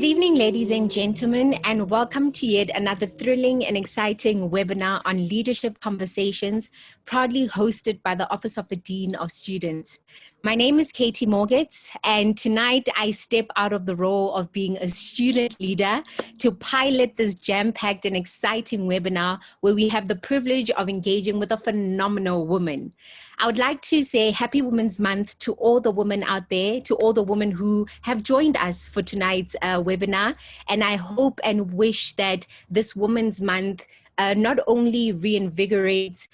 evening, ladies and gentlemen, and welcome to yet another thrilling and exciting webinar on leadership conversations, proudly hosted by the Office of the Dean of Students. My name is Katie Morgetts, and tonight I step out of the role of being a student leader to pilot this jam-packed and exciting webinar where we have the privilege of engaging with a phenomenal woman. I would like to say Happy Women's Month to all the women out there, to all the women who have joined us for tonight's webinar. And I hope and wish that this Women's Month not only reinvigorates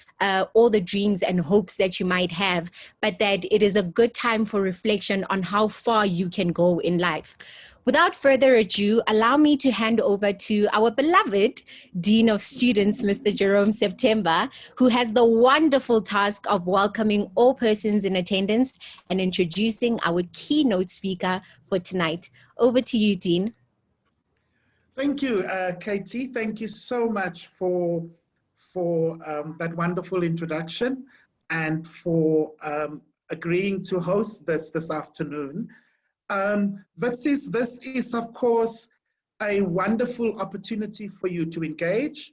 all the dreams and hopes that you might have, but that it is a good time for reflection on how far you can go in life. Without further ado, allow me to hand over to our beloved Dean of Students, Mr. Jerome September, who has the wonderful task of welcoming all persons in attendance and introducing our keynote speaker for tonight. Over to you, Dean. Thank you, Katie. Thank you so much for that wonderful introduction and for agreeing to host this afternoon. This is, of course, a wonderful opportunity for you to engage.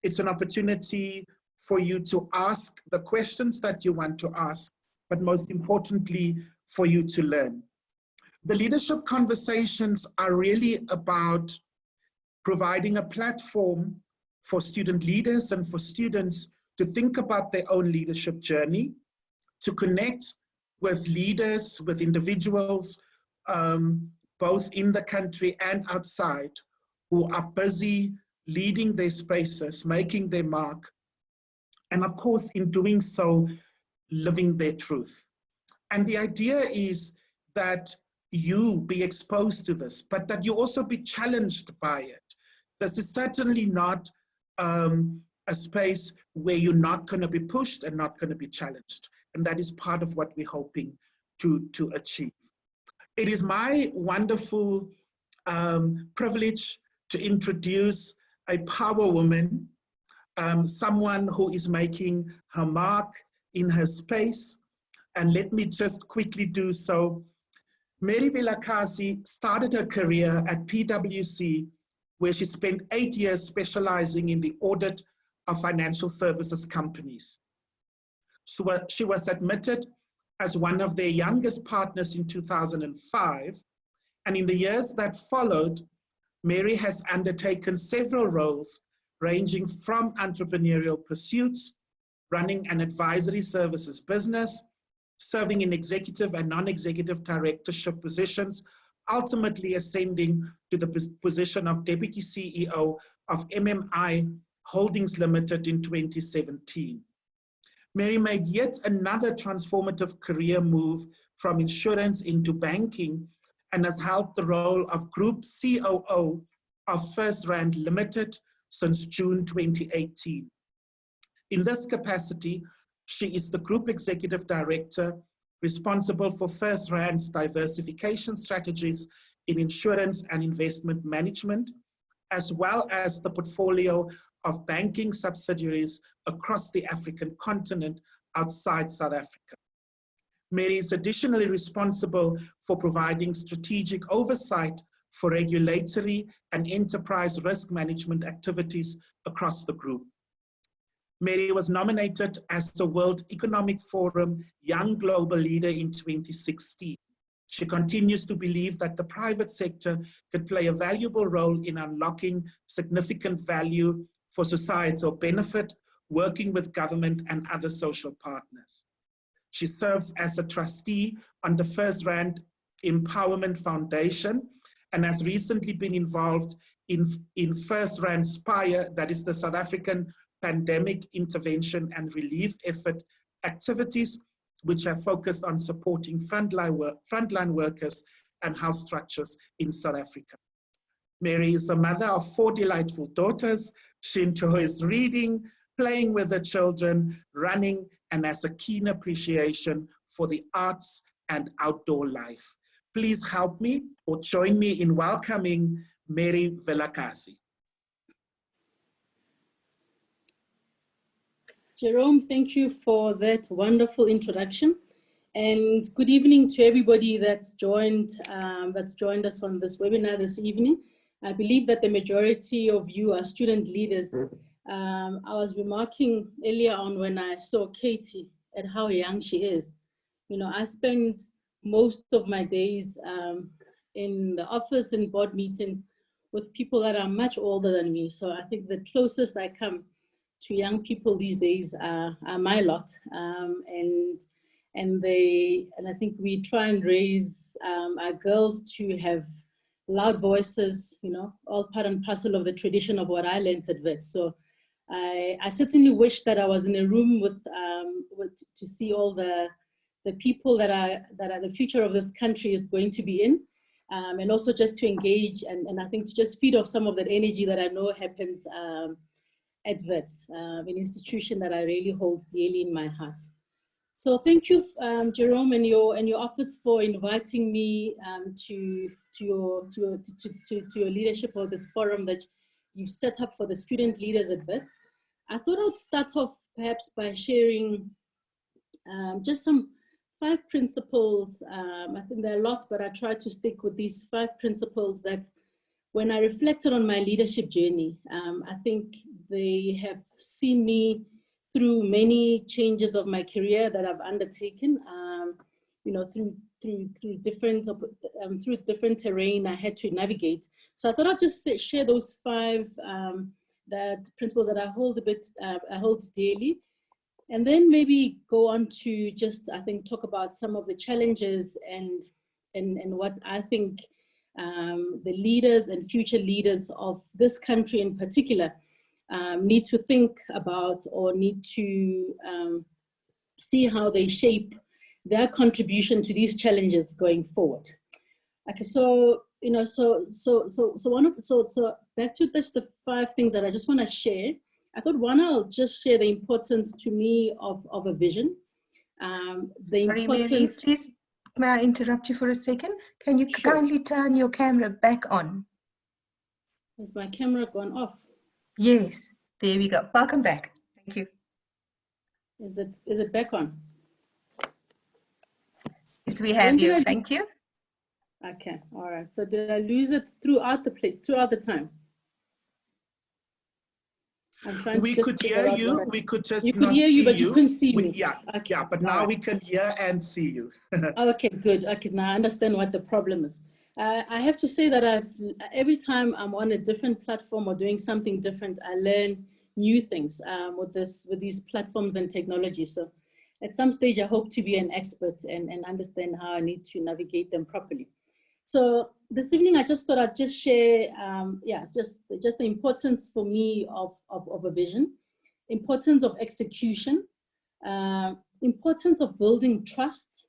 It's an opportunity for you to ask the questions that you want to ask, but most importantly, for you to learn. The leadership conversations are really about providing a platform for student leaders and for students to think about their own leadership journey, to connect with leaders, with individuals, both in the country and outside, who are busy leading their spaces, making their mark, and of course, in doing so, living their truth. And the idea is that you be exposed to this, but that you also be challenged by it. This is certainly not a space where you're not going to be pushed and not going to be challenged. And that is part of what we're hoping to achieve. It is my wonderful privilege to introduce a power woman, someone who is making her mark in her space. And let me just quickly do so. Mary Vilakazi started her career at PwC, where she spent 8 years specializing in the audit of financial services companies. So she was admitted as one of their youngest partners in 2005. And in the years that followed, Mary has undertaken several roles ranging from entrepreneurial pursuits, running an advisory services business, serving in executive and non-executive directorship positions, ultimately ascending to the position of Deputy CEO of MMI Holdings Limited in 2017. Mary made yet another transformative career move from insurance into banking and has held the role of Group COO of First Rand Limited since June 2018. In this capacity, she is the Group Executive Director responsible for First Rand's diversification strategies in insurance and investment management, as well as the portfolio of banking subsidiaries across the African continent outside South Africa. Mary is additionally responsible for providing strategic oversight for regulatory and enterprise risk management activities across the group. Mary was nominated as the World Economic Forum Young Global Leader in 2016. She continues to believe that the private sector could play a valuable role in unlocking significant value for societal benefit, working with government and other social partners. She serves as a trustee on the First Rand Empowerment Foundation and has recently been involved in First Rand Spire, that is the South African Pandemic Intervention and Relief Effort activities, which are focused on supporting frontline workers and health structures in South Africa. Mary is a mother of 4 delightful daughters. She enjoys reading, playing with the children, running, and has a keen appreciation for the arts and outdoor life. Please help me or join me in welcoming Mary Vilakazi. Jerome, thank you for that wonderful introduction. And good evening to everybody that's joined us on this webinar this evening. I believe that the majority of you are student leaders. I was remarking earlier on when I saw Katie at how young she is. You know, I spend most of my days in the office and board meetings with people that are much older than me. So I think the closest I come to young people these days are my lot. And I think we try and raise our girls to have loud voices, you know, all part and parcel of the tradition of what I learned at VET. So I certainly wish that I was in a room with to see all the people that are the future of this country is going to be in, and also just to engage and I think to just feed off some of that energy that I know happens at VET, an institution that I really hold dearly in my heart. So thank you, Jerome, and your office for inviting me to your leadership of this forum that you've set up for the student leaders at VET. I thought I'd start off perhaps by sharing just some 5 principles. I think there are lots, but I try to stick with these 5 principles that when I reflected on my leadership journey, I think they have seen me through many changes of my career that I've undertaken, you know, through different terrain I had to navigate. So I thought I'd just share those 5 principles that I hold I hold dearly, and then maybe go on to just, I think, talk about some of the challenges and what I think the leaders and future leaders of this country in particular need to think about or need to see how they shape their contribution to these challenges going forward. Okay, so you know, so back to just the 5 things that I just want to share. I thought I'll just share the importance to me of a vision. The importance. Mary, please, may I interrupt you for a second? Can you kindly turn your camera back on? Has my camera gone off? Yes, there we go. Welcome back. Thank you. Is it back on? Yes, we have you. Thank you. Okay, all right. So did I lose it throughout the time? I'm trying we to could hear you. We could just you could hear you, but you couldn't see me. Yeah, okay. Yeah, but now we can hear and see you. Okay, good. Okay, now I understand what the problem is. I have to say that every time I'm on a different platform or doing something different, I learn new things with these platforms and technology. So at some stage, I hope to be an expert and understand how I need to navigate them properly. So this evening, I just thought I'd just share, just the importance for me of a vision, importance of execution, importance of building trust,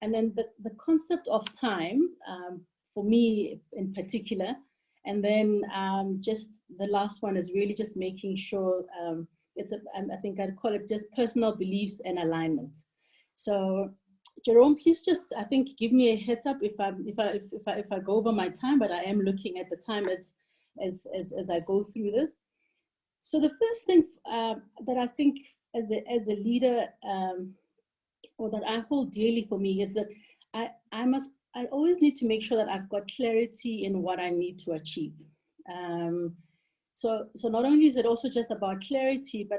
and then the concept of time for me in particular. And then just the last one is really just making sure I think I'd call it just personal beliefs and alignment. So Jerome, please just, I think, give me a heads up if I go over my time, but I am looking at the time as I go through this. So the first thing that I think as a leader, or that I hold dearly for me, is that I always need to make sure that I've got clarity in what I need to achieve. So not only is it also just about clarity, but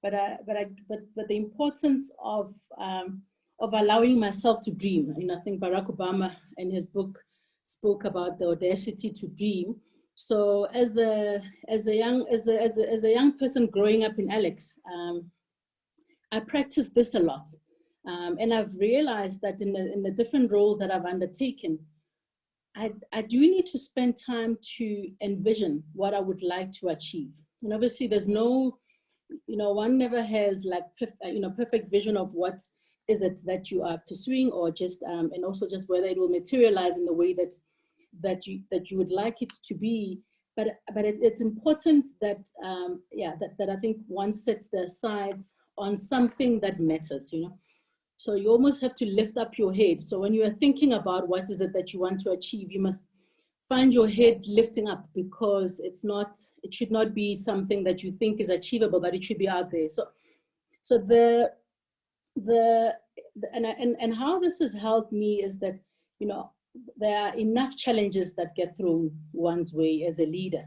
the importance of allowing myself to dream. And I think Barack Obama in his book spoke about the audacity to dream. So as a young person growing up in Alex, I practice this a lot, and I've realized that in the different roles that I've undertaken, I do need to spend time to envision what I would like to achieve. And obviously, there's no, one never has like perfect vision of what is it that you are pursuing, or just and also just whether it will materialize in the way that you would like it to be. But it's important that that I think one sets their sights on something that matters, So you almost have to lift up your head. So when you are thinking about what is it that you want to achieve, you must find your head lifting up, because it should not be something that you think is achievable, but it should be out there. So the and how this has helped me is that, you know, there are enough challenges that get thrown one's way as a leader.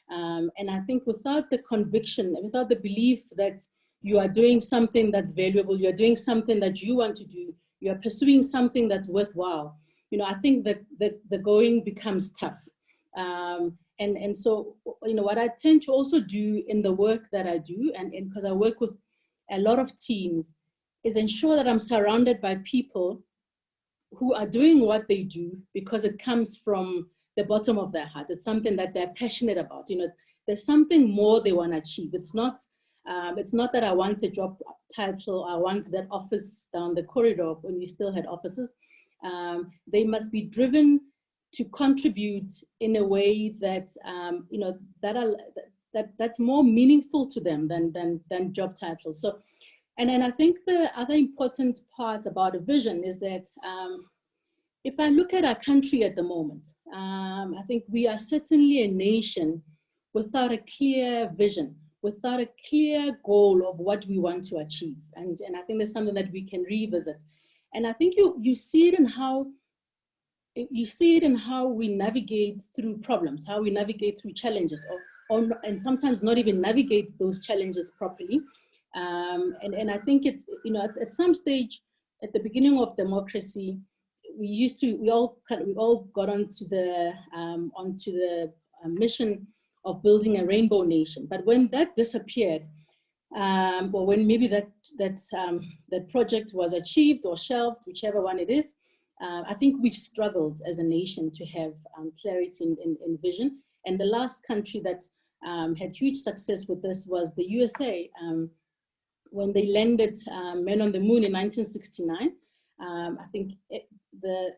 And I think without the conviction, without the belief that you are doing something that's valuable, you're doing something that you want to do, you're pursuing something that's worthwhile, you know, I think that the going becomes tough. And so, you know, what I tend to also do in the work that I do, and because I work with a lot of teams, is ensure that I'm surrounded by people who are doing what they do because it comes from the bottom of their heart. It's something that they're passionate about. You know, there's something more they want to achieve. It's not that I want a job title, I want that office down the corridor when we still had offices. They must be driven to contribute in a way that, you know, that's more meaningful to them than job titles. So, and then I think the other important part about a vision is that if I look at our country at the moment, I think we are certainly a nation without a clear vision, without a clear goal of what we want to achieve. And I think there's something that we can revisit. And I think you see it in how we navigate through problems, how we navigate through challenges, and sometimes not even navigate those challenges properly. And I think it's, you know, at some stage, at the beginning of democracy, we all got onto the mission of building a rainbow nation. But when that disappeared, or when maybe that project was achieved or shelved, whichever one it is, I think we've struggled as a nation to have clarity in vision. And the last country that had huge success with this was the USA, when they landed men on the moon in 1969. I think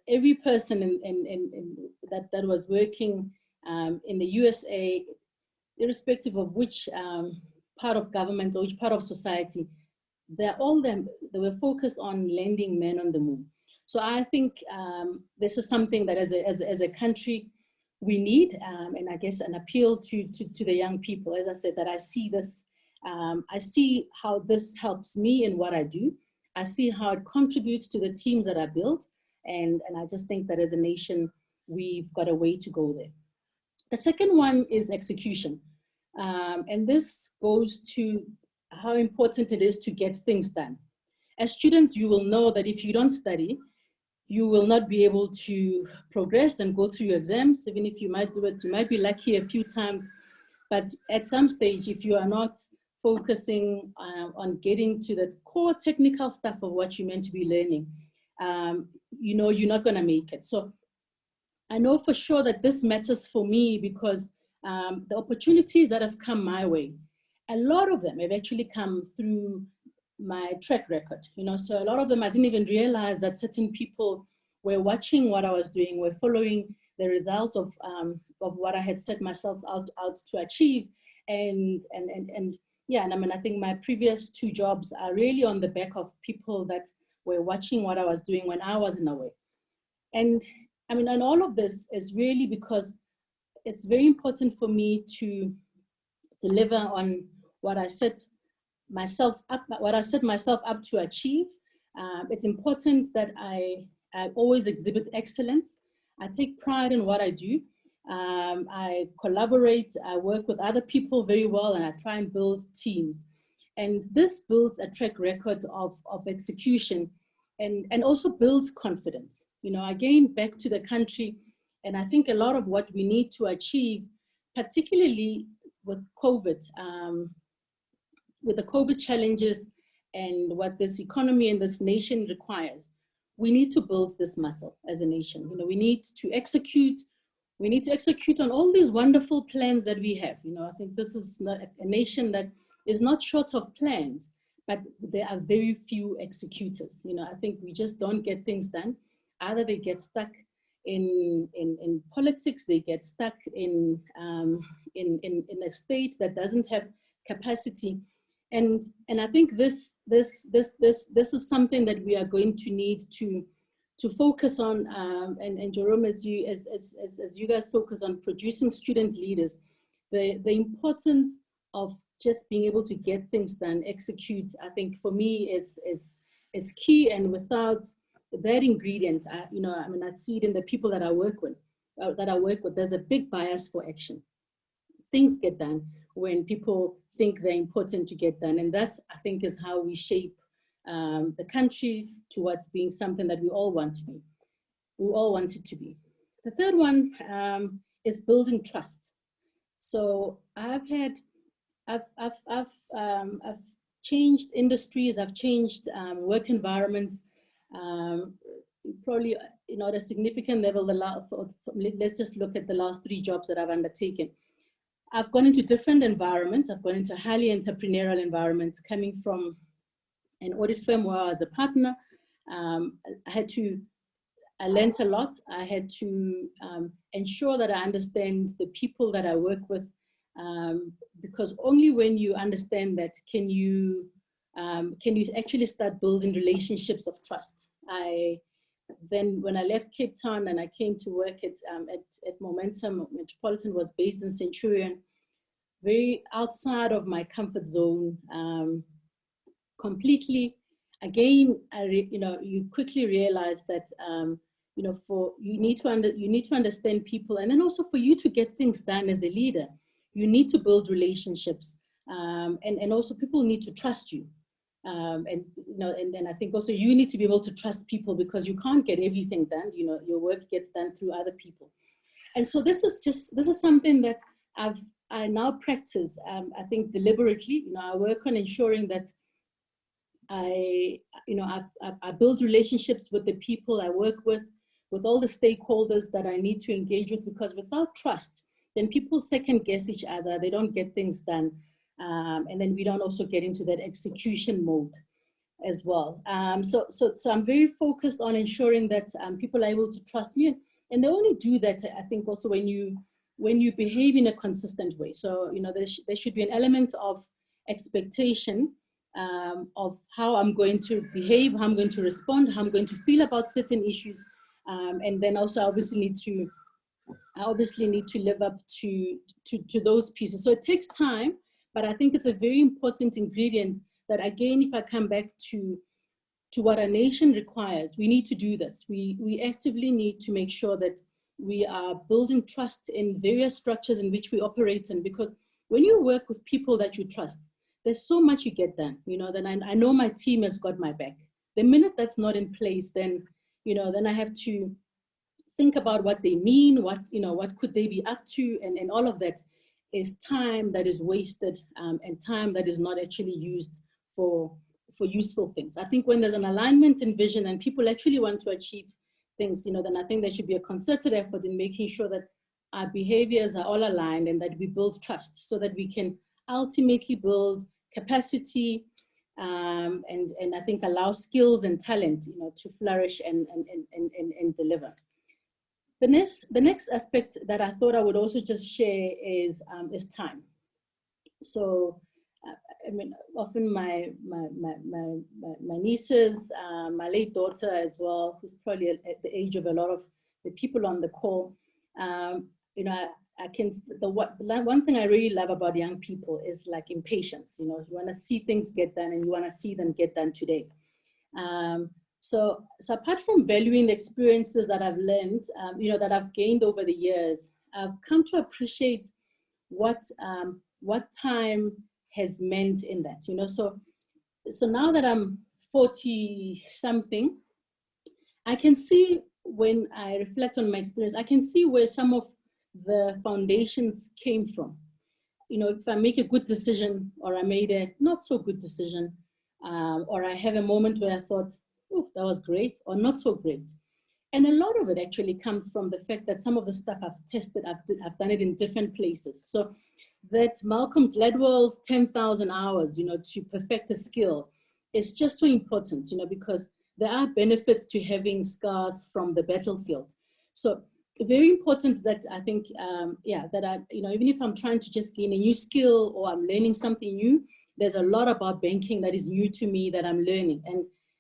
every person that was working in the USA, irrespective of which part of government or which part of society, they were focused on landing men on the moon. So I think this is something that as a country we need, and I guess an appeal to the young people. As I said, that I see this, I see how this helps me in what I do. I see how it contributes to the teams that I built, and I just think that as a nation, we've got a way to go there. The second one is execution. And this goes to how important it is to get things done. As students, you will know that if you don't study, you will not be able to progress and go through your exams. Even if you might do it, you might be lucky a few times. But at some stage, if you are not focusing on getting to the core technical stuff of what you're meant to be learning, you know, you're not going to make it. So I know for sure that this matters for me because the opportunities that have come my way, a lot of them have actually come through my track record, you know. So a lot of them, I didn't even realize that certain people were watching what I was doing, were following the results of what I had set myself out to achieve. And yeah, and I mean, I think my previous 2 jobs are really on the back of people that were watching what I was doing when I wasn't aware. And I mean, and all of this is really because it's very important for me to deliver on what I set myself up to achieve. It's important that I always exhibit excellence. I take pride in what I do. I collaborate, I work with other people very well, and I try and build teams. And this builds a track record of execution and also builds confidence. You know, again, back to the country, and I think a lot of what we need to achieve, particularly with COVID, with the COVID challenges and what this economy and this nation requires, we need to build this muscle as a nation. You know, we need to execute. We need to execute on all these wonderful plans that we have. You know, I think this is not a nation that is not short of plans, but there are very few executors. You know, I think we just don't get things done. Either they get stuck in politics, they get stuck in a state that doesn't have capacity. And I think this is something that we are going to need to focus on. And Jerome, as you guys focus on producing student leaders, the importance of just being able to get things done, execute, I think for me is is key, and without that ingredient, I see it in the people that I work with. There's a big bias for action. Things get done when people think they're important to get done, and that's, I think, is how we shape the country towards being something that we all want to be. We all want it to be. The third one is building trust. So I've changed industries, I've changed work environments, probably at a significant level. Let's just look at the last 3 jobs that I've undertaken. I've gone into different environments. I've gone into highly entrepreneurial environments, coming from an audit firm where I was a partner. I learned a lot. I had to ensure that I understand the people that I work with, because only when you understand that can you actually start building relationships of trust. Then when I left Cape Town and I came to work at Momentum Metropolitan, was based in Centurion, very outside of my comfort zone, completely. Again, you quickly realize that you need to understand people, and then also for you to get things done as a leader, you need to build relationships, and also people need to trust you. And I think also you need to be able to trust people, because you can't get everything done. Your work gets done through other people. And so this is something that I now practice, I think deliberately. I work on ensuring that I build relationships with the people I work with all the stakeholders that I need to engage with, because without trust, then people second guess each other, they don't get things done. And then we don't also get into that execution mode as well. So I'm very focused on ensuring that people are able to trust me, and they only do that, I think, also when you behave in a consistent way. So there should be an element of expectation of how I'm going to behave, how I'm going to respond, how I'm going to feel about certain issues, and then also I obviously need to live up to those pieces. So it takes time. But I think it's a very important ingredient that, again, if I come back to what our nation requires, we need to do this. We actively need to make sure that we are building trust in various structures in which we operate in, because when you work with people that you trust, there's so much you get done. Then I know my team has got my back. The minute that's not in place, then I have to think about what they mean, what could they be up to, and all of that is time that is wasted, and time that is not actually used for useful things. I think when there's an alignment in vision and people actually want to achieve things, then I think there should be a concerted effort in making sure that our behaviors are all aligned and that we build trust, so that we can ultimately build capacity, and I think allow skills and talent to flourish and deliver. The next aspect that I thought I would also just share is time. So, often my nieces, my late daughter as well, who's probably at the age of a lot of the people on the call, one thing I really love about young people is like impatience. You want to see things get done, and you want to see them get done today. So apart from valuing the experiences that I've learned, that I've gained over the years, I've come to appreciate what time has meant in that. So now that I'm 40 something, I can see, when I reflect on my experience, I can see where some of the foundations came from. If I make a good decision, or I made a not so good decision, or I have a moment where I thought, oh, that was great, or not so great. And a lot of it actually comes from the fact that some of the stuff I've tested, I've done it in different places. So that Malcolm Gladwell's 10,000 hours, to perfect a skill is just so important, because there are benefits to having scars from the battlefield. So very important that I think, that I, even if I'm trying to just gain a new skill or I'm learning something new, there's a lot about banking that is new to me that I'm learning.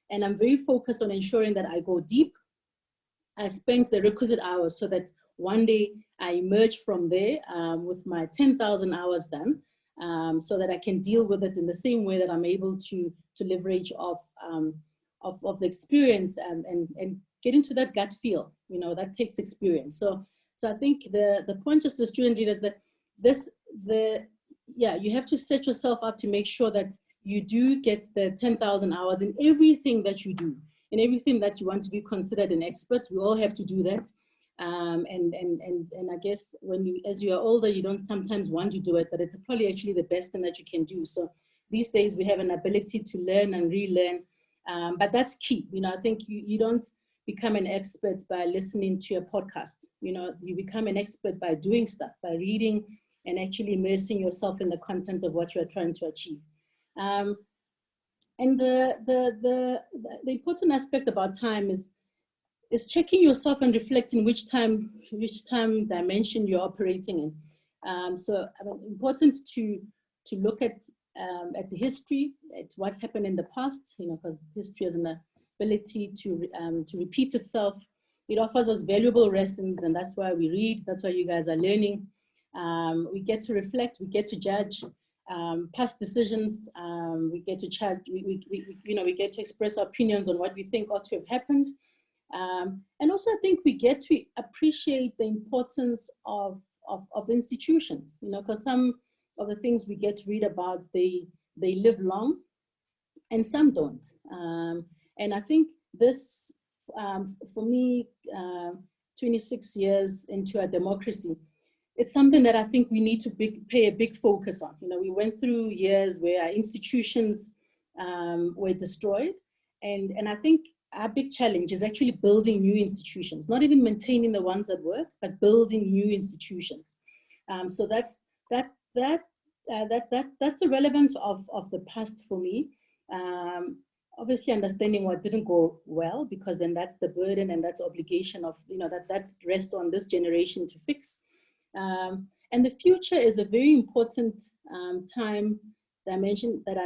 And I'm very focused on ensuring that I go deep. I spend the requisite hours so that one day I emerge from there with my 10,000 hours done, so that I can deal with it in the same way that I'm able to leverage off of the experience and get into that gut feel, that takes experience. So I think the point just for student leaders that you have to set yourself up to make sure that you do get the 10,000 hours in everything that you do, in everything that you want to be considered an expert. We all have to do that. And I guess as you are older, you don't sometimes want to do it, but it's probably actually the best thing that you can do. So these days we have an ability to learn and relearn, but that's key. I think you don't become an expert by listening to a podcast. You become an expert by doing stuff, by reading and actually immersing yourself in the content of what you are trying to achieve. And the important aspect about time is checking yourself and reflecting which time dimension you're operating in. So important to look at the history, at what's happened in the past, because history has an ability to repeat itself. It offers us valuable lessons, and that's why we read. That's why you guys are learning. We get to reflect. We get to judge past decisions. We get to charge. We get to express our opinions on what we think ought to have happened. And also, I think we get to appreciate the importance of institutions. Because some of the things we get to read about, they live long, and some don't. And I think this, for me, 26 years into a democracy, it's something that I think we need to pay a big focus on. We went through years where our institutions were destroyed, and I think our big challenge is actually building new institutions, not even maintaining the ones that work, but building new institutions. So that's a relevance of the past for me. Obviously understanding what didn't go well, because then that's the burden and that's obligation of, that rests on this generation to fix. And the future is a very important time dimension that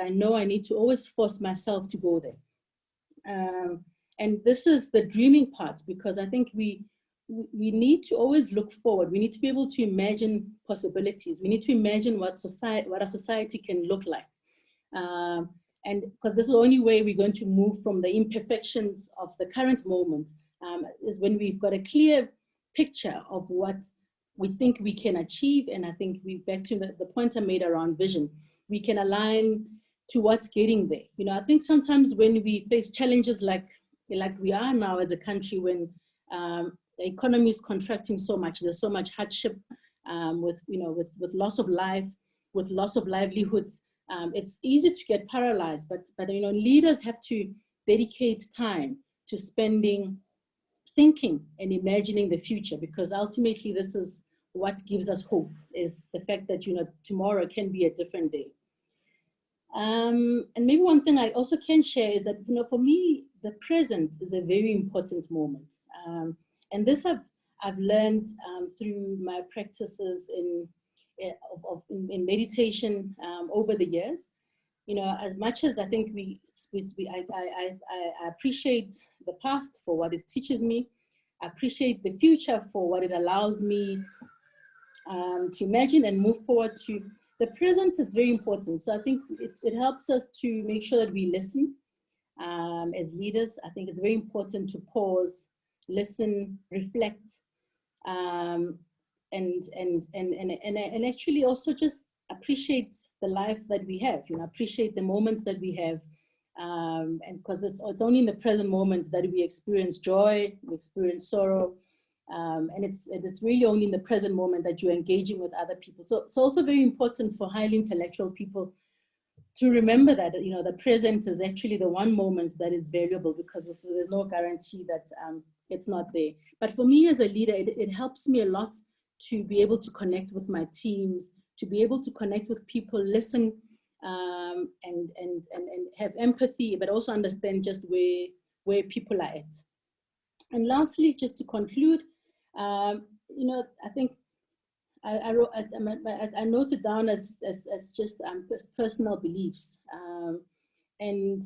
I know I need to always force myself to go there. And this is the dreaming part, because I think we need to always look forward. We need to be able to imagine possibilities. We need to imagine what a society can look like. And because this is the only way we're going to move from the imperfections of the current moment, is when we've got a clear picture of what we think we can achieve. And I think back to the point I made around vision, we can align to what's getting there. I think sometimes when we face challenges like we are now as a country, when the economy is contracting so much, there's so much hardship with loss of life, with loss of livelihoods. It's easy to get paralyzed, but leaders have to dedicate time to thinking and imagining the future, because ultimately this is what gives us hope, is the fact that tomorrow can be a different day. And maybe one thing I also can share is that for me, the present is a very important moment, and this I've learned through my practices in meditation over the years. As much as I think I appreciate the past for what it teaches me, I appreciate the future for what it allows me to imagine and move forward to. The present is very important. So I think it helps us to make sure that we listen as leaders. I think it's very important to pause, listen, reflect, and actually also just appreciate the life that we have, appreciate the moments that we have, and because it's only in the present moments that we experience joy, we experience sorrow, and it's really only in the present moment that you're engaging with other people. So it's also very important for highly intellectual people to remember that the present is actually the one moment that is valuable, because there's no guarantee that it's not there. But for me as a leader, it helps me a lot to be able to connect with my teams, to be able to connect with people, listen, and have empathy, but also understand just where people are at. And lastly, just to conclude, I think I noted down as just personal beliefs, and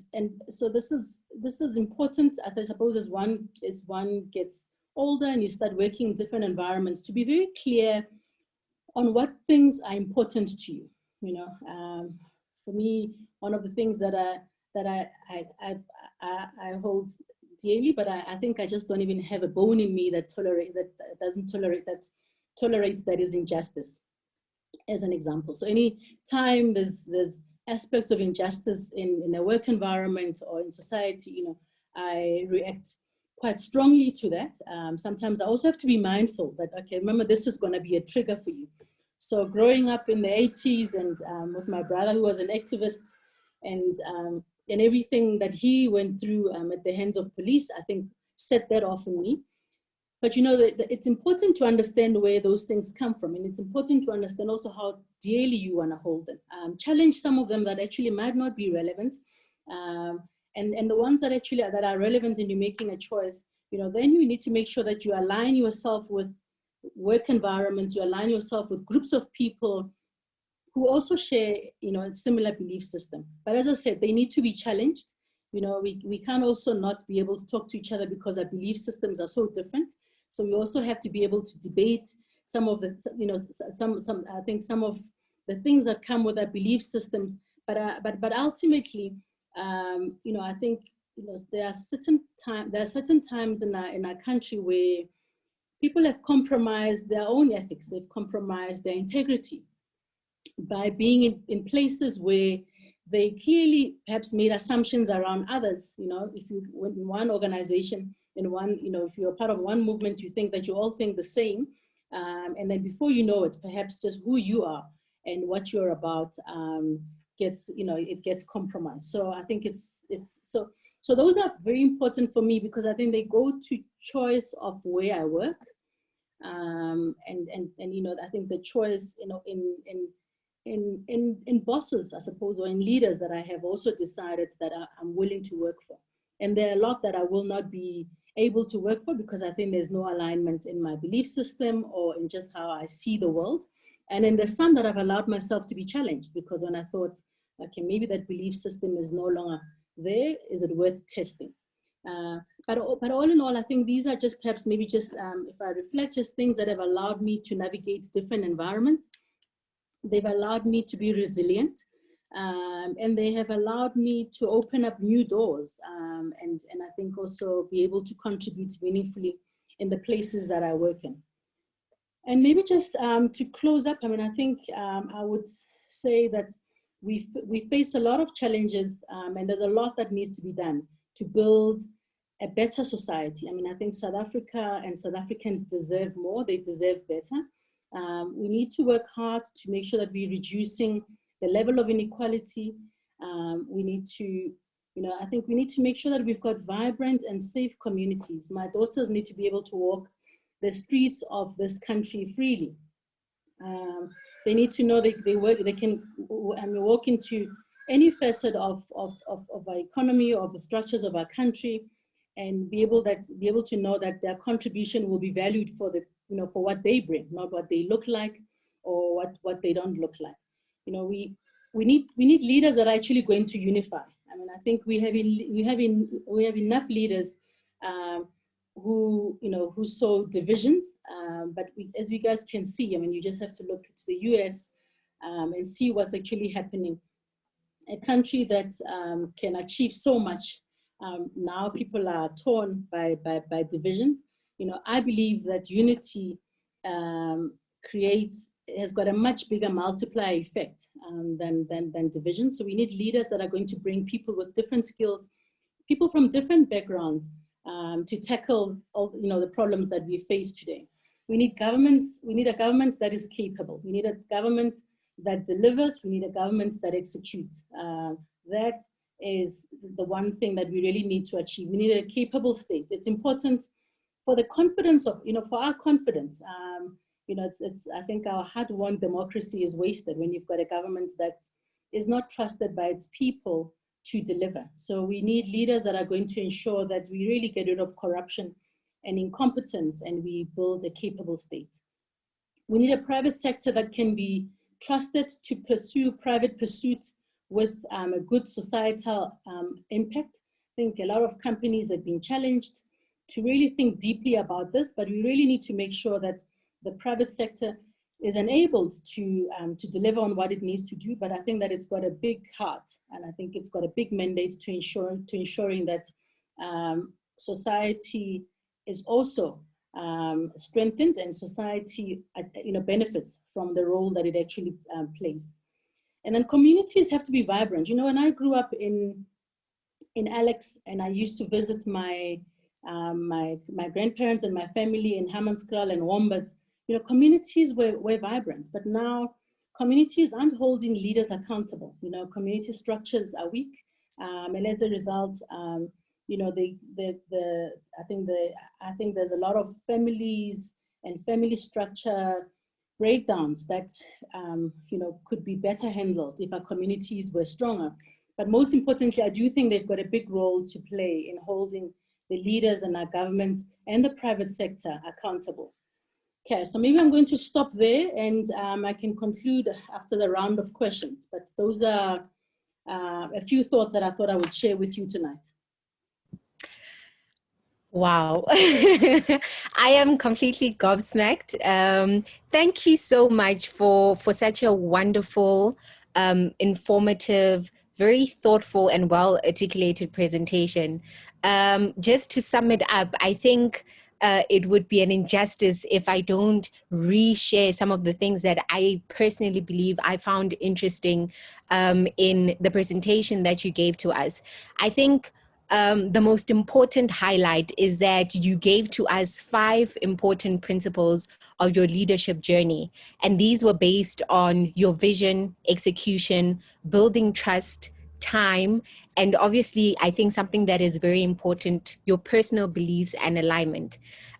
so this is important. I suppose as one gets older and you start working in different environments, to be very clear on what things are important to you. For me, one of the things that that I hold dearly, but I think I just don't even have a bone in me that tolerates that is injustice, as an example. So any time there's aspects of injustice in a work environment or in society, you know, I react quite strongly to that. Sometimes I also have to be mindful that, okay, remember, this is going to be a trigger for you. So growing up in the 80s and with my brother, who was an activist, and everything that he went through at the hands of police, I think set that off in me. But you know, it's important to understand where those things come from, and it's important to understand also how dearly you want to hold them. Challenge some of them that actually might not be relevant, and the ones that actually that are relevant, and you're making a choice. You know, then you need to make sure that you align yourself with work environments, you align yourself with groups of people who also share, you know, a similar belief system. But as I said, they need to be challenged. You know, we can't also not be able to talk to each other because our belief systems are so different. So we also have to be able to debate some of the, you know, I think some of the things that come with our belief systems. But ultimately, you know, I think, you know, there are certain times in our country where people have compromised their own ethics, they've compromised their integrity by being in places where they clearly perhaps made assumptions around others. You know, if you went in one organization, in one, you know, if you're part of one movement, you think that you all think the same. And then before you know it, perhaps just who you are and what you're about gets, you know, it gets compromised. So I think so those are very important for me, because I think they go to choice of where I work. And you know, I think the choice, you know, in bosses, I suppose, or in leaders that I have also decided that I'm willing to work for. And there are a lot that I will not be able to work for, because I think there's no alignment in my belief system or in just how I see the world. And then there's some that I've allowed myself to be challenged, because when I thought, okay, maybe that belief system is no longer there, is it worth testing? But all in all, I think these are just perhaps maybe just, if I reflect, just things that have allowed me to navigate different environments. They've allowed me to be resilient, and they have allowed me to open up new doors, and I think also be able to contribute meaningfully in the places that I work in. And maybe just to close up, I mean, I think I would say that we face a lot of challenges, and there's a lot that needs to be done to build a better society. I mean, I think South Africa and South Africans deserve more, they deserve better. We need to work hard to make sure that we're reducing the level of inequality. We need to, you know, I think we need to make sure that we've got vibrant and safe communities. My daughters need to be able to walk the streets of this country freely. They need to know they can walk into any facet of our economy, of the structures of our country, and be able to know that their contribution will be valued for the, you know, for what they bring, not what they look like or what they don't look like. You know, we need leaders that are actually going to unify. I mean, I think we have enough leaders who, you know, who sow divisions. But as you guys can see, I mean, you just have to look to the US and see what's actually happening. A country that can achieve so much. Now people are torn by divisions. You know, I believe that unity has got a much bigger multiplier effect than division. So we need leaders that are going to bring people with different skills, people from different backgrounds, to tackle all, you know, the problems that we face today. We need governments. We need a government that is capable. We need a government that delivers. We need a government that executes. That is the one thing that we really need to achieve. We need a capable state. It's important for the confidence of, you know, for our confidence. You know, I think our hard-won democracy is wasted when you've got a government that is not trusted by its people to deliver. So we need leaders that are going to ensure that we really get rid of corruption and incompetence, and we build a capable state. We need a private sector that can be trusted to pursue private pursuit with a good societal impact. I think a lot of companies have been challenged to really think deeply about this, but we really need to make sure that the private sector is enabled to deliver on what it needs to do. But I think that it's got a big heart, and I think it's got a big mandate to ensuring that society is also strengthened, and society benefits from the role that it actually plays. And then communities have to be vibrant. You know, when I grew up in Alex, and I used to visit my grandparents and my family in Hammanskraal and Wombats, you know, communities were vibrant. But now communities aren't holding leaders accountable. You know, community structures are weak, and as a result, you know, I think there's a lot of families and family structure breakdowns that you know, could be better handled if our communities were stronger. But most importantly, I do think they've got a big role to play in holding the leaders and our governments and the private sector accountable. Okay, so maybe I'm going to stop there, and I can conclude after the round of questions. But those are a few thoughts that I thought I would share with you tonight. Wow. I am completely gobsmacked. Thank you so much for such a wonderful, informative, very thoughtful and well articulated presentation. Just to sum it up, I think it would be an injustice if I don't reshare some of the things that I personally believe I found interesting in the presentation that you gave to us. I think the most important highlight is that you gave to us 5 important principles of your leadership journey. And these were based on your vision, execution, building trust, time, and obviously, I think something that is very important, your personal beliefs and alignment.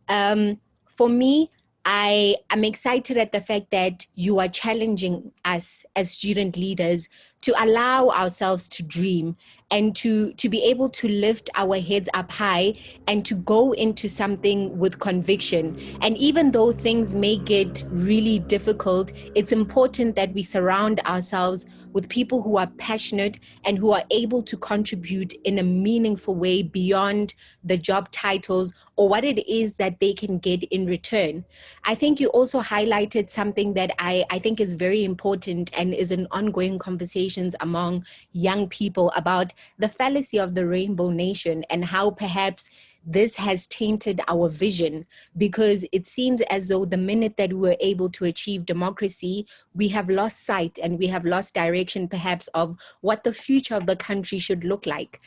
For me, I am excited at the fact that you are challenging us as student leaders to allow ourselves to dream and to be able to lift our heads up high and to go into something with conviction. And even though things may get really difficult, it's important that we surround ourselves with people who are passionate and who are able to contribute in a meaningful way beyond the job titles or what it is that they can get in return. I think you also highlighted something that I think is very important and is an ongoing conversations among young people about the fallacy of the rainbow nation and how perhaps this has tainted our vision, because it seems as though the minute that we were able to achieve democracy, we have lost sight and we have lost direction perhaps of what the future of the country should look like.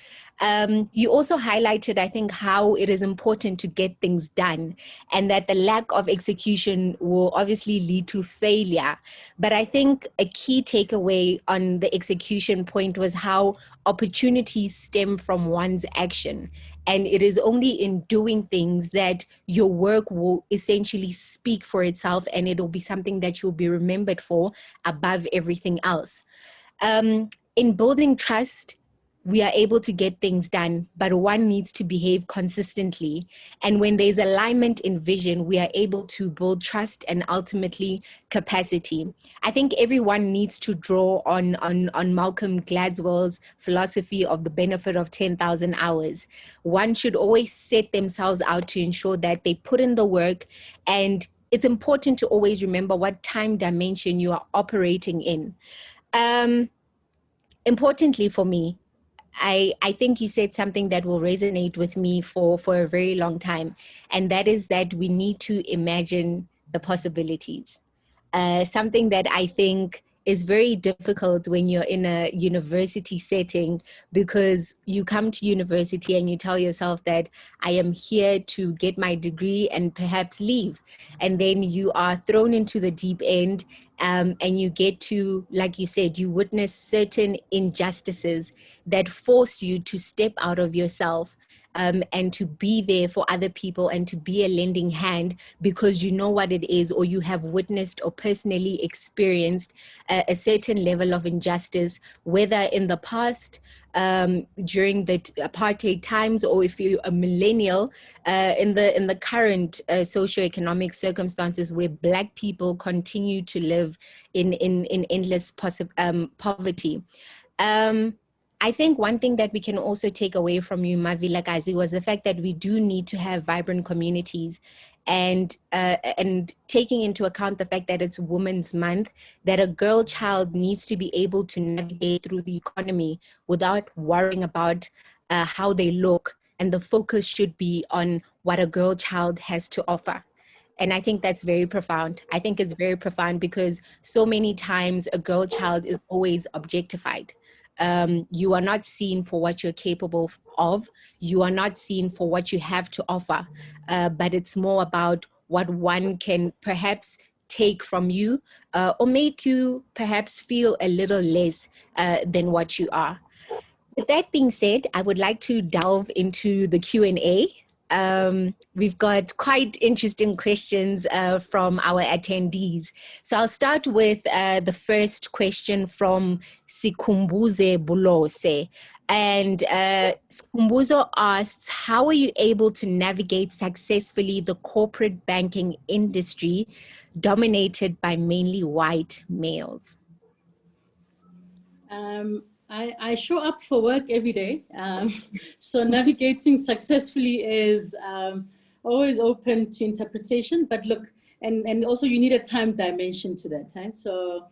You also highlighted, I think, how it is important to get things done and that the lack of execution will obviously lead to failure. But I think a key takeaway on the execution point was how opportunities stem from one's action. And it is only in doing things that your work will essentially speak for itself, and it'll be something that you'll be remembered for above everything else. In building trust, we are able to get things done, but one needs to behave consistently. And when there's alignment in vision, we are able to build trust and ultimately capacity. I think everyone needs to draw on Malcolm Gladwell's philosophy of the benefit of 10,000 hours. One should always set themselves out to ensure that they put in the work, and it's important to always remember what time dimension you are operating in. Importantly for me, I think you said something that will resonate with me for a very long time, and that is that we need to imagine the possibilities. Something that I think is very difficult when you're in a university setting, because you come to university and you tell yourself that I am here to get my degree and perhaps leave. And then you are thrown into the deep end, and you get to, like you said, you witness certain injustices that force you to step out of yourself. And to be there for other people and to be a lending hand because you know what it is, or you have witnessed or personally experienced a certain level of injustice, whether in the past, during the apartheid times, or if you're a millennial, in the current socioeconomic circumstances where Black people continue to live in endless poverty. I think one thing that we can also take away from you, Mary Vilakazi, was the fact that we do need to have vibrant communities, and taking into account the fact that it's Women's Month, that a girl child needs to be able to navigate through the economy without worrying about how they look, and the focus should be on what a girl child has to offer. And I think that's very profound. I think it's very profound because so many times a girl child is always objectified. You are not seen for what you're capable of. You are not seen for what you have to offer. But it's more about what one can perhaps take from you, or make you perhaps feel a little less than what you are. With that being said, I would like to delve into the Q&A. We've got quite interesting questions from our attendees. So I'll start with the first question from Sikumbuze Bulose. And Sikumbuzo asks, how are you able to navigate successfully the corporate banking industry dominated by mainly white males? I show up for work every day. So navigating successfully is always open to interpretation. But look, and also you need a time dimension to that. Right? So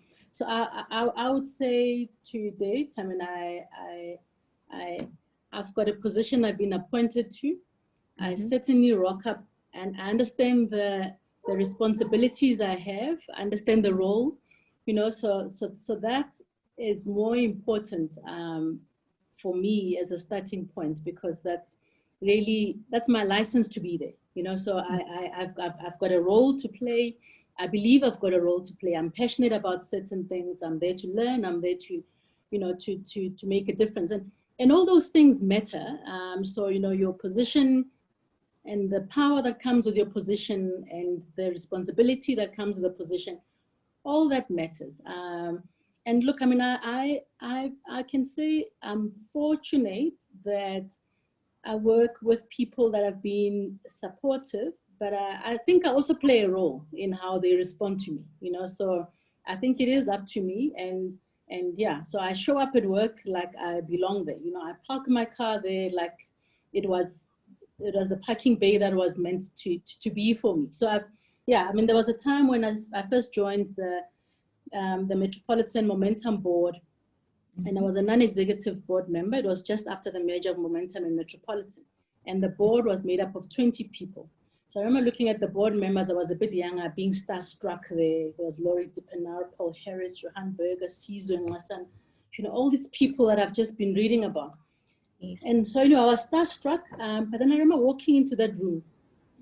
I would say to date, I mean, I've got a position I've been appointed to. Mm-hmm. I certainly rock up, and I understand the responsibilities I have. I understand the role, you know. So that is more important for me as a starting point, because that's my license to be there, you know. So I've got a role to play. I believe I've got a role to play. I'm passionate about certain things. I'm there to learn. I'm there to, you know, to make a difference, and all those things matter. So, you know, your position and the power that comes with your position and the responsibility that comes with the position, all that matters. And look, I mean, I can say I'm fortunate that I work with people that have been supportive, but I think I also play a role in how they respond to me, you know. So I think it is up to me, and yeah, so I show up at work like I belong there, you know. I park my car there like it was the parking bay that was meant to be for me. So I mean, there was a time when I first joined the Metropolitan Momentum Board, and I was a non-executive board member. It was just after the merger of Momentum and Metropolitan, and the board was made up of 20 people. So I remember looking at the board members. I was a bit younger, being starstruck there. There was Laurie Dippenaar, Paul Harris, Johan Berger, Sizwe Nwasan, you know, all these people that I've just been reading about. Yes. And so, you know, I was starstruck, but then I remember walking into that room.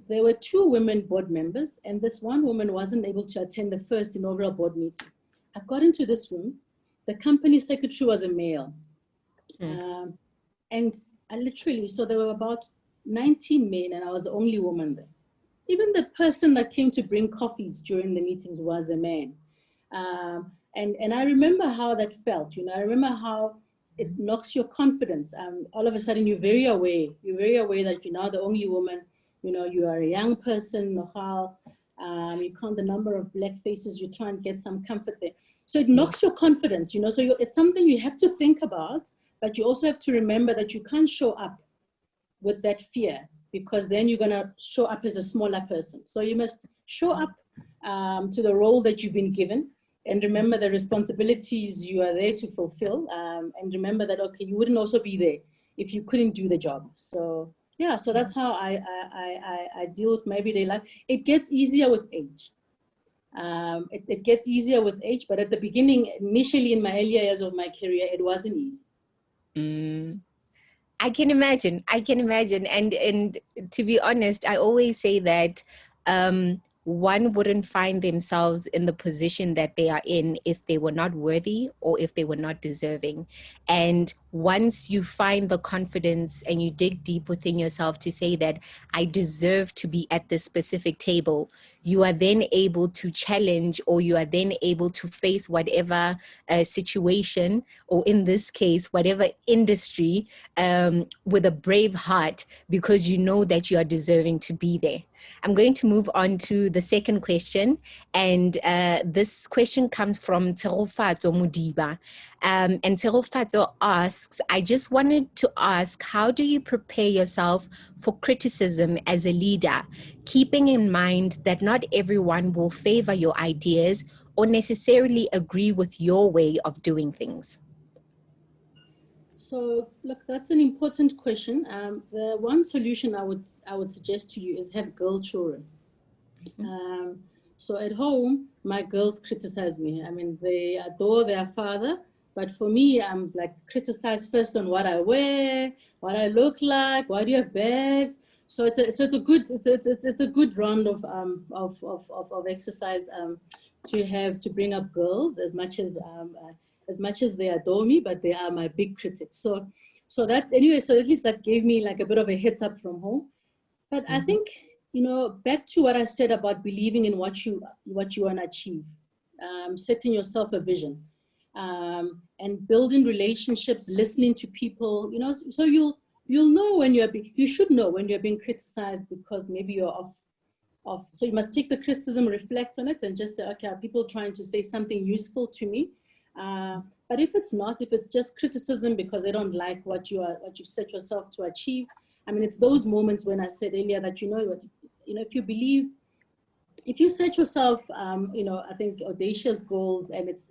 There were 2 women board members, and this one woman wasn't able to attend the first inaugural board meeting. I got into this room. The company secretary was a male. And I literally, so there were about 19 men, and I was the only woman there. Even the person that came to bring coffees during the meetings was a man. And I remember how that felt, you know. I remember how it knocks your confidence. All of a sudden, you're very aware that you're now the only woman. You know, you are a young person, you count the number of black faces, you try and get some comfort there. So it knocks your confidence, you know. So it's something you have to think about, but you also have to remember that you can't show up with that fear, because then you're gonna show up as a smaller person. So you must show up to the role that you've been given, and remember the responsibilities you are there to fulfill, and remember that, okay, you wouldn't also be there if you couldn't do the job. So yeah, so that's how I deal with my everyday life. It gets easier with age. It gets easier with age, but at the beginning, initially in my earlier years of my career, it wasn't easy. I can imagine. And to be honest, I always say that one wouldn't find themselves in the position that they are in if they were not worthy or if they were not deserving. And once you find the confidence and you dig deep within yourself to say that I deserve to be at this specific table, you are then able to challenge, or you are then able to face whatever situation, or in this case, whatever industry, with a brave heart, because you know that you are deserving to be there. I'm going to move on to the second question. And this question comes from Tserofatso Mudiba. And Tserofatso asks, asks, I just wanted to ask, how do you prepare yourself for criticism as a leader, keeping in mind that not everyone will favor your ideas or necessarily agree with your way of doing things? So look, that's an important question. The one solution I would suggest to you is have girl children. So at home, my girls criticize me. I mean, they adore their father, but for me, I'm like criticized first on what I wear, what I look like, why do you have bags? So it's a good round of exercise to bring up girls as much as they adore me, but they are my big critics. So that anyway, so at least that gave me like a bit of a heads up from home. But I think, back to what I said about believing in what you want to achieve, setting yourself a vision, and building relationships, listening to people, so you'll know when you should know when you're being criticized, because maybe you're off. So you must take the criticism, reflect on it, and just say, okay, are people trying to say something useful to me? But if it's not, if it's just criticism because they don't like what you've set yourself to achieve, I mean, it's those moments when I said earlier that, if you set yourself, I think audacious goals, and it's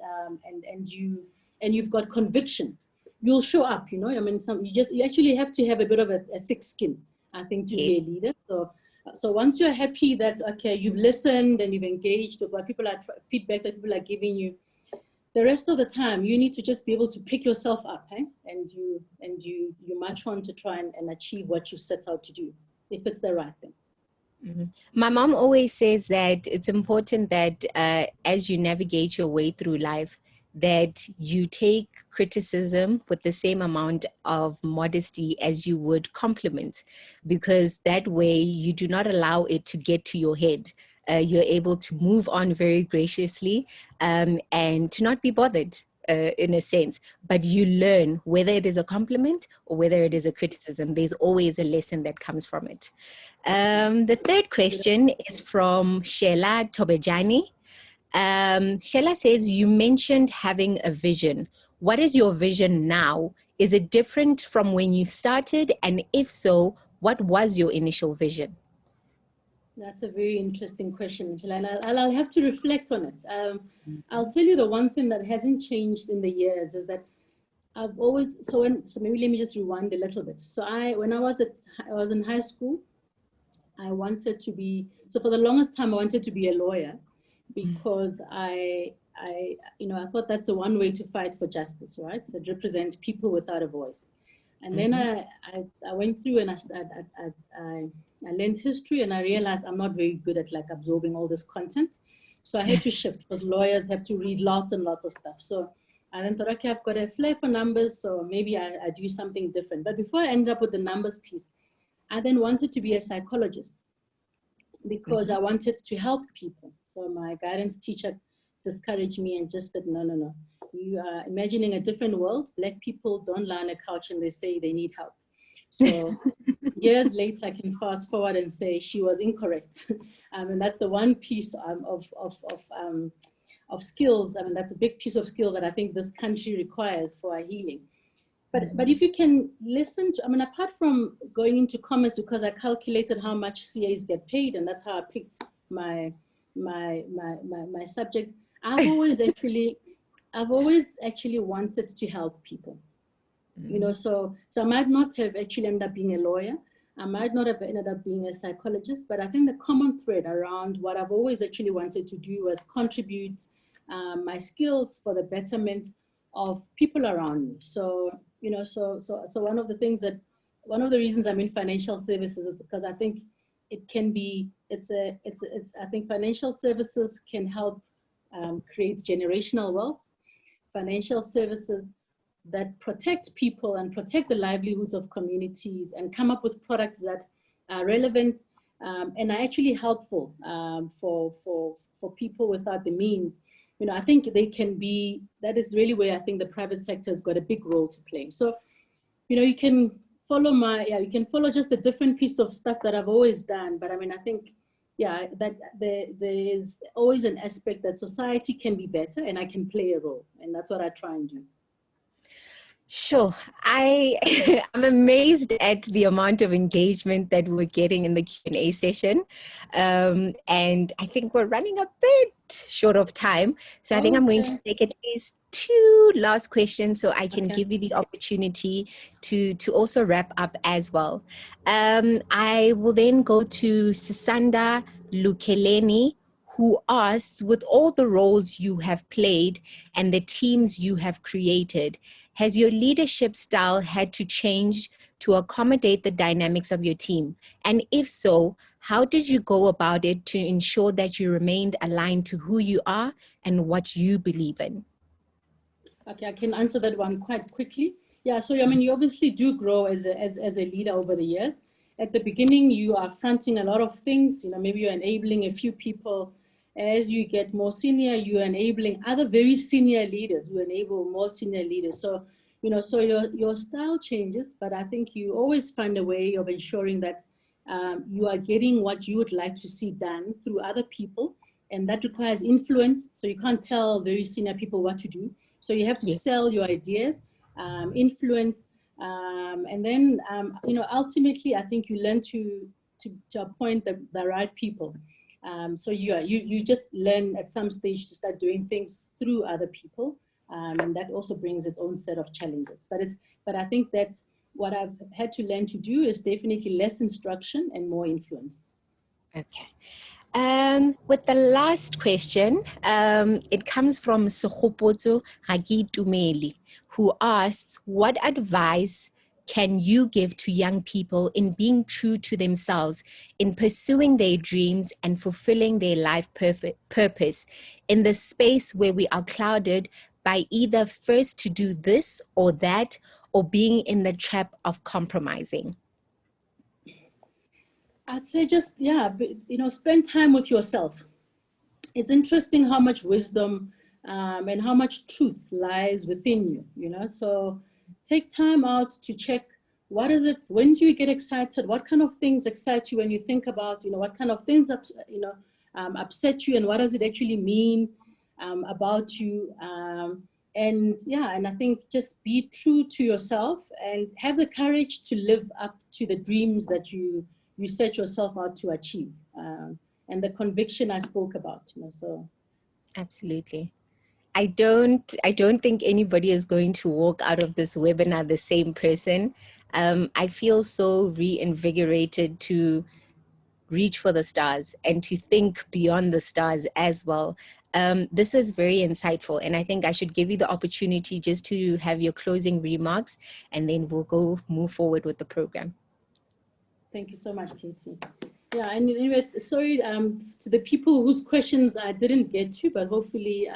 and you've got conviction, you'll show up. I mean, you actually have to have a bit of a thick skin, I think, to be a leader. So once you're happy that you've listened and you've engaged with what feedback that people are giving you, the rest of the time you need to just be able to pick yourself up, and you march on to try and achieve what you set out to do, if it's the right thing. Mm-hmm. My mom always says that it's important that as you navigate your way through life, that you take criticism with the same amount of modesty as you would compliments, because that way you do not allow it to get to your head. You're able to move on very graciously, and to not be bothered in a sense, but you learn whether it is a compliment or whether it is a criticism. There's always a lesson that comes from it. The third question is from Shela Tobejani. Shela says, you mentioned having a vision. What is your vision now? Is it different from when you started? And if so, what was your initial vision? That's a very interesting question, Angela, and I'll have to reflect on it. I'll tell you the one thing that hasn't changed in the years is that I've always, so maybe let me just rewind a little bit. So when I was in high school, I wanted to be, so for the longest time, I wanted to be a lawyer, because I thought that's the one way to fight for justice, right? To represent people without a voice. And then I went through and I learned history, and I realized I'm not very good at like absorbing all this content. So I had to shift, because lawyers have to read lots and lots of stuff. So I then thought, okay, I've got a flair for numbers, so maybe I do something different. But before I ended up with the numbers piece, I then wanted to be a psychologist, because I wanted to help people. So my guidance teacher discouraged me and just said, no. You are imagining a different world. Black people don't lie on a couch and they say they need help. So years later, I can fast forward and say she was incorrect. And that's the one piece of skills. I mean, that's a big piece of skill that I think this country requires for our healing. But if you can listen to, I mean, apart from going into commerce, because I calculated how much CAs get paid, and that's how I picked my subject, I've always actually wanted to help people. So I might not have actually ended up being a lawyer. I might not have ended up being a psychologist, but I think the common thread around what I've always actually wanted to do was contribute my skills for the betterment of people around me. So one of the reasons I'm in financial services is because I think it can be, I think financial services can help create generational wealth, financial services that protect people and protect the livelihoods of communities and come up with products that are relevant and are actually helpful for people without the means. I think they can be, that is really where I think the private sector has got a big role to play. So, you can follow you can follow just a different piece of stuff that I've always done. But I mean, I think, that there is always an aspect that society can be better and I can play a role. And that's what I try and do. Sure. I'm amazed at the amount of engagement that we're getting in the Q&A session. And I think we're running a bit short of time. So I think I'm going to take at least 2 last questions so I can give you the opportunity to also wrap up as well. I will then go to Sisanda Lukeleni, who asks, with all the roles you have played and the teams you have created, has your leadership style had to change to accommodate the dynamics of your team? And if so, how did you go about it to ensure that you remained aligned to who you are and what you believe in? Okay, I can answer that one quite quickly. Yeah, so I mean, you obviously do grow as a leader over the years. At the beginning, you are fronting a lot of things. Maybe you're enabling a few people. As you get more senior, you're enabling other very senior leaders who enable more senior leaders. So, so your style changes, but I think you always find a way of ensuring that you are getting what you would like to see done through other people. And that requires influence. So you can't tell very senior people what to do. So you have to sell your ideas, influence, and then, ultimately, I think you learn to appoint the right people. So you just learn at some stage to start doing things through other people, and that also brings its own set of challenges. But I think that what I've had to learn to do is definitely less instruction and more influence. Okay. With the last question, it comes from Sogopotso Ragitumeli, who asks, what advice can you give to young people in being true to themselves, in pursuing their dreams and fulfilling their life purpose in the space where we are clouded by either first to do this or that, or being in the trap of compromising? I'd say just, spend time with yourself. It's interesting how much wisdom and how much truth lies within you, so take time out to check, what is it, when do you get excited, what kind of things excite you when you think about, what kind of things, upset you, and what does it actually mean about you, and I think just be true to yourself and have the courage to live up to the dreams that you set yourself out to achieve. And the conviction I spoke about, so. Absolutely. I don't think anybody is going to walk out of this webinar the same person. I feel so reinvigorated to reach for the stars and to think beyond the stars as well. This was very insightful, and I think I should give you the opportunity just to have your closing remarks, and then we'll move forward with the program. Thank you so much, Katie. Yeah, and anyway, sorry to the people whose questions I didn't get to, but hopefully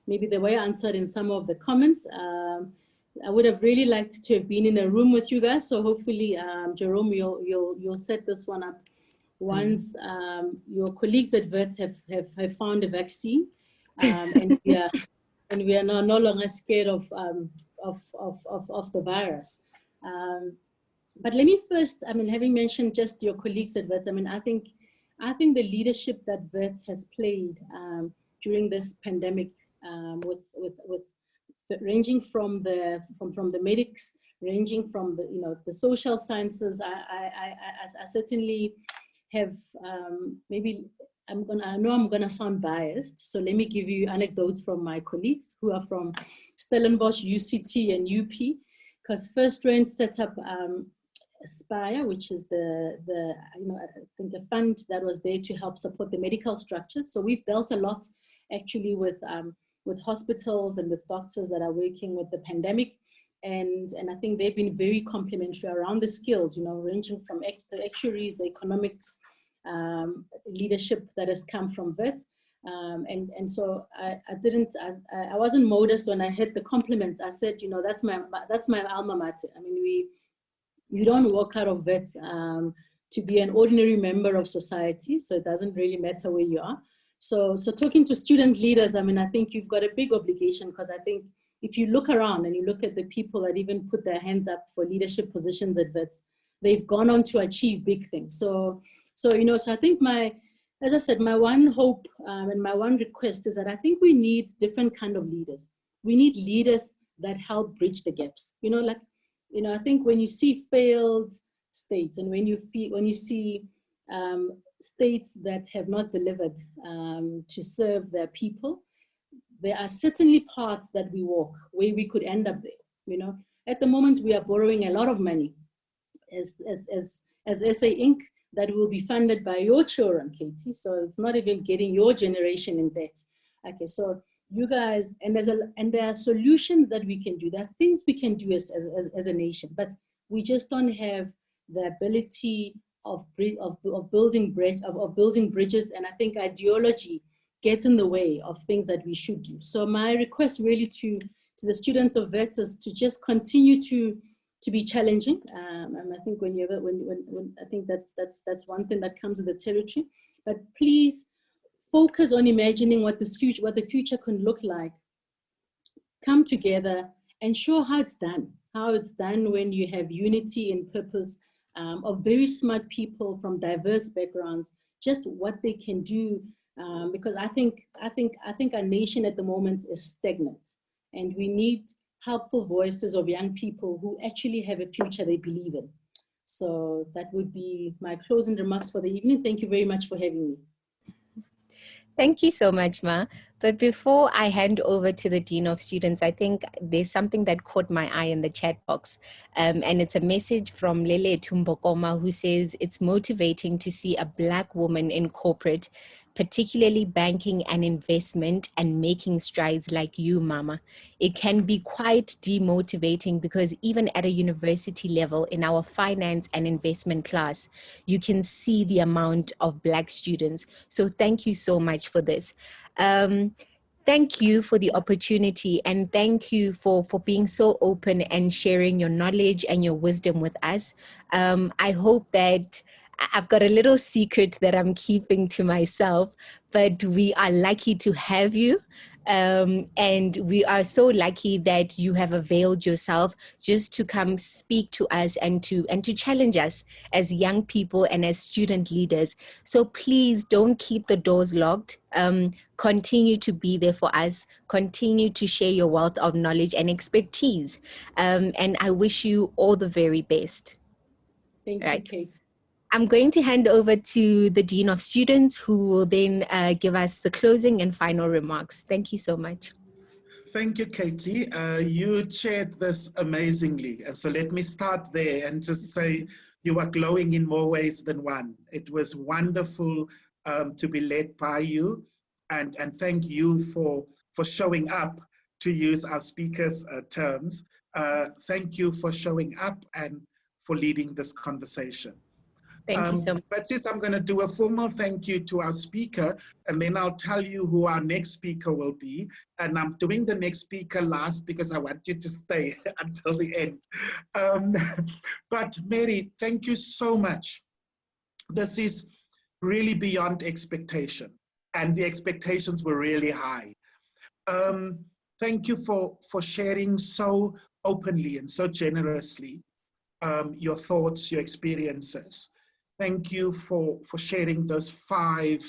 maybe they were answered in some of the comments. I would have really liked to have been in a room with you guys. So hopefully, Jerome, you'll set this one up once your colleagues at Wits have found a vaccine, and we are now no longer scared of the virus. But let me first, having mentioned just your colleagues at Wits, I think the leadership that Wits has played during this pandemic, with ranging from the medics, ranging from the social sciences, I certainly have maybe I know I'm gonna sound biased, so let me give you anecdotes from my colleagues who are from Stellenbosch, UCT, and UP, because First Rand set up Aspire, which is I think a fund that was there to help support the medical structure. So we've dealt a lot actually with hospitals and with doctors that are working with the pandemic, and I think they've been very complimentary around the skills, ranging from the actuaries, the economics, leadership that has come from Wits. And so I wasn't modest when I heard the compliments. I said, that's my alma mater. You don't walk out of Wits to be an ordinary member of society, so it doesn't really matter where you are. So talking to student leaders, I think you've got a big obligation, because I think if you look around and you look at the people that even put their hands up for leadership positions at Wits, they've gone on to achieve big things. So I think as I said, my one hope and my one request is that I think we need different kind of leaders. We need leaders that help bridge the gaps. I think when you see failed states and when you see states that have not delivered to serve their people, there are certainly paths that we walk where we could end up there. At the moment, we are borrowing a lot of money as SA Inc. that will be funded by your children, Katie. So it's not even getting your generation in debt. Okay, so you guys, and there are solutions that we can do. There are things we can do as a nation, but we just don't have the ability of building bridges. And I think ideology gets in the way of things that we should do. So my request really to the students of VETS is to just continue to be challenging. And I think when I think that's one thing that comes with the territory. But please focus on imagining what the future can look like. Come together and show how it's done. How it's done when you have unity and purpose of very smart people from diverse backgrounds. Just what they can do, because I think our nation at the moment is stagnant, and we need helpful voices of young people who actually have a future they believe in. So that would be my closing remarks for the evening. Thank you very much for having me. Thank you so much, Ma. But before I hand over to the Dean of Students, I think there's something that caught my eye in the chat box. And it's a message from Lele Tumbokoma, who says, it's motivating to see a Black woman in corporate, particularly banking and investment, and making strides like you, Mama. It can be quite demotivating because even at a university level in our finance and investment class, you can see the amount of Black students. So thank you so much for this. Thank you for the opportunity, and thank you for being so open and sharing your knowledge and your wisdom with us. I hope that I've got a little secret that I'm keeping to myself, but we are lucky to have you. And we are so lucky that you have availed yourself just to come speak to us and to challenge us as young people and as student leaders. So please don't keep the doors locked. Continue to be there for us. Continue to share your wealth of knowledge and expertise. And I wish you all the very best. Thank you, Kate. I'm going to hand over to the Dean of Students, who will then give us the closing and final remarks. Thank you so much. Thank you, Katie. You chaired this amazingly. So let me start there and just say you are glowing in more ways than one. It was wonderful to be led by you. And thank you for showing up, to use our speaker's terms. Thank you for showing up and for leading this conversation. Thank you so much. That's it. I'm going to do a formal thank you to our speaker, and then I'll tell you who our next speaker will be. And I'm doing the next speaker last because I want you to stay until the end. But Mary, thank you so much. This is really beyond expectation, and the expectations were really high. Thank you for sharing so openly and so generously your thoughts, your experiences. Thank you for sharing those 5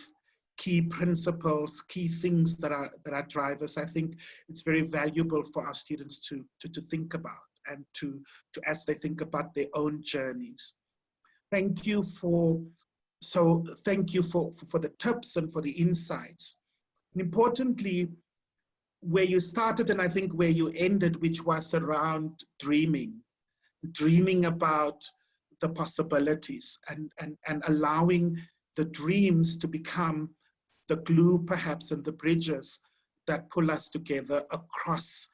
key principles, key things that are drivers. I think it's very valuable for our students to think about and to as they think about their own journeys. Thank you for the tips and for the insights. And importantly, where you started and I think where you ended, which was around dreaming about the possibilities and allowing the dreams to become the glue perhaps and the bridges that pull us together across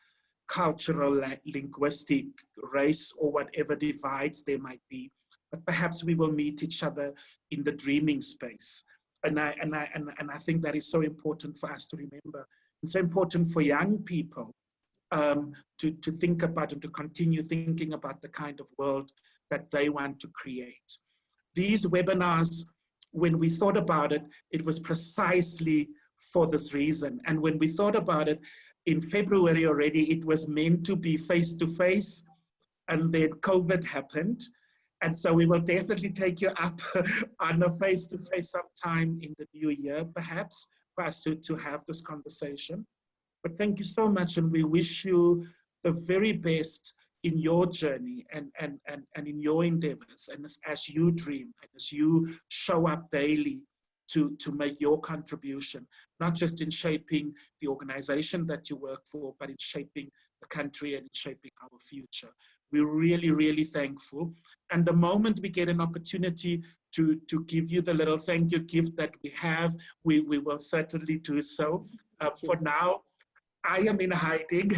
cultural, linguistic, race, or whatever divides there might be. But perhaps we will meet each other in the dreaming space. And I think that is so important for us to remember. It's so important for young people to think about and to continue thinking about the kind of world that they want to create. These webinars, when we thought about it, it was precisely for this reason. And when we thought about it in February already, it was meant to be face-to-face, and then COVID happened. And so we will definitely take you up on a face-to-face sometime in the new year, perhaps, for us to have this conversation. But thank you so much, and we wish you the very best in your journey and in your endeavors, and as you dream and as you show up daily to make your contribution, not just in shaping the organization that you work for, but in shaping the country and in shaping our future. We're really, really thankful. And the moment we get an opportunity to give you the little thank you gift that we have, we will certainly do so. For now, I am in hiding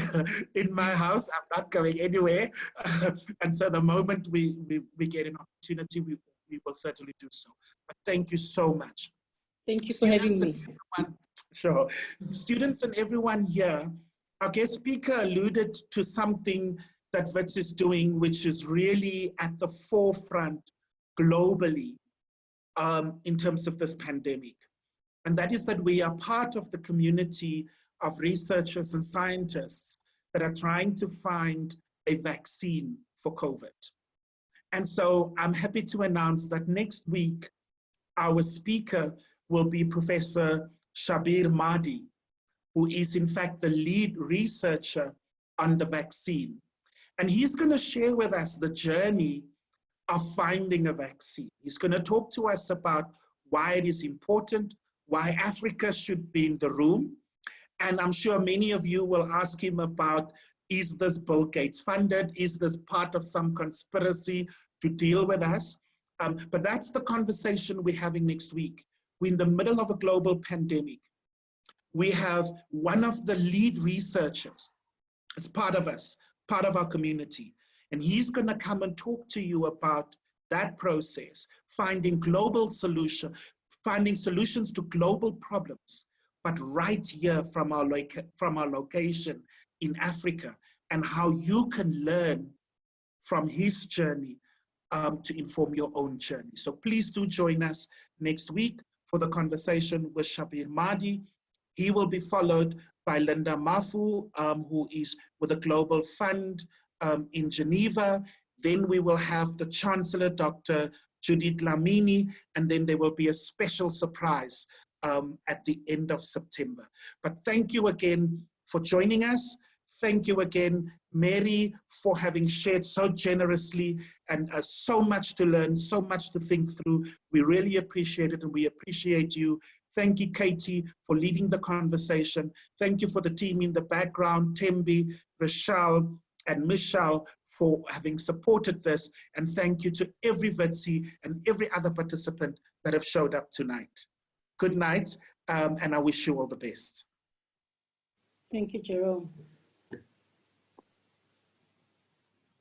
in my house. I'm not going anywhere. And so the moment we get an opportunity, we will certainly do so. But thank you so much. Thank you for having me. Sure. Students and everyone here, our guest speaker alluded to something that WITS is doing, which is really at the forefront globally in terms of this pandemic. And that is that we are part of the community of researchers and scientists that are trying to find a vaccine for COVID. And so I'm happy to announce that next week, our speaker will be Professor Shabir Mahdi, who is in fact the lead researcher on the vaccine. And he's going to share with us the journey of finding a vaccine. He's going to talk to us about why it is important, why Africa should be in the room. And I'm sure many of you will ask him about, is this Bill Gates funded? Is this part of some conspiracy to deal with us? But that's the conversation we're having next week. We're in the middle of a global pandemic. We have one of the lead researchers as part of us, part of our community. And he's going to come and talk to you about that process, finding global solutions, finding solutions to global problems, but right here from our location in Africa, and how you can learn from his journey to inform your own journey. So please do join us next week for the conversation with Shabir Mahdi. He will be followed by Linda Mafu, who is with the Global Fund in Geneva. Then we will have the Chancellor, Dr. Judith Lamini, and then there will be a special surprise at the end of September. But thank you again for joining us. Thank you again, Mary, for having shared so generously and so much to learn, so much to think through. We really appreciate it, and we appreciate you. Thank you, Katie, for leading the conversation. Thank you for the team in the background, Tembi, Rochelle, and Michelle, for having supported this. And thank you to every VETSI and every other participant that have showed up tonight. Good night, and I wish you all the best. Thank you, Jerome.